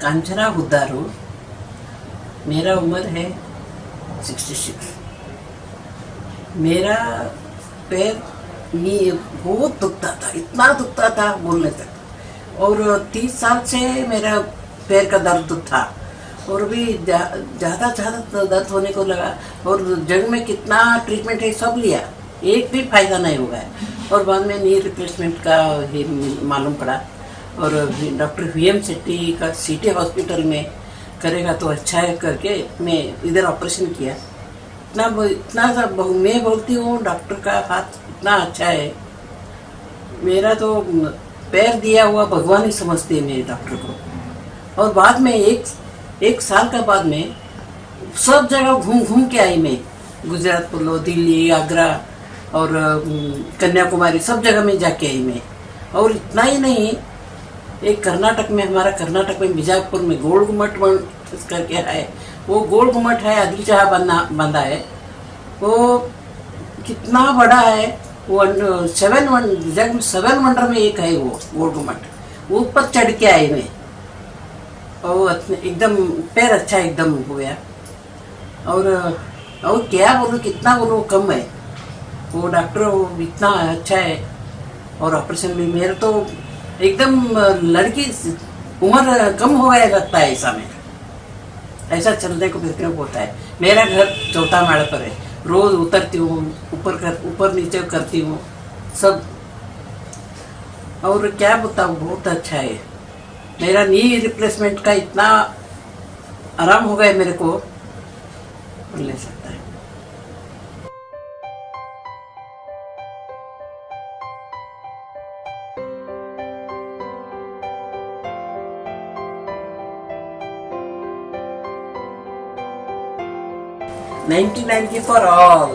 कांचना हुद्दारू। मेरा उम्र है 66। मेरा पैर नी बहुत दुखता था, इतना दुखता था बोलने तक। और 30 साल से मेरा पैर का दर्द था और भी ज़्यादा दर्द होने को लगा। और जग में कितना ट्रीटमेंट है सब लिया, एक भी फायदा नहीं हुआ है। और बाद में नी रिप्लेसमेंट का ही मालूम पड़ा और डॉक्टर वीएम शेट्टी का सिटी हॉस्पिटल में करेगा तो अच्छा है करके मैं इधर ऑपरेशन किया। इतना मैं बोलती हूँ डॉक्टर का हाथ इतना अच्छा है। मेरा तो पैर दिया हुआ भगवान ही समझते हैं मेरे डॉक्टर को। और बाद में एक साल का बाद में सब जगह घूम घूम के आई मैं, गुजरात बोलो, दिल्ली, आगरा और कन्याकुमारी, सब जगह में जाके आई मैं। और इतना ही नहीं, एक कर्नाटक में, हमारा कर्नाटक में बीजापुर में गोल गुम्मट करके है, वो गोल गुम्मट है, आदिल शाह बंदा है। वो कितना बड़ा है, वो 7 वंडर में एक है वो गोल गुम्मट। वो ऊपर चढ़ के आए मैं और एकदम पैर अच्छा एकदम हो गया। और क्या बोलूँ, कितना बोलूँ कम है। वो डॉक्टर वो इतना अच्छा है। और ऑपरेशन भी मेरा तो एकदम लड़की उम्र कम हो गया लगता है ऐसा। में ऐसा चलने को फिरने को होता है। मेरा घर 4था माड़ा पर है, रोज उतरती हूँ, ऊपर नीचे करती हूँ सब। और क्या बताऊँ, बहुत अच्छा है। मेरा नी रिप्लेसमेंट का इतना आराम हो गया मेरे को, बोल नहीं सकता है। $19.90 for all.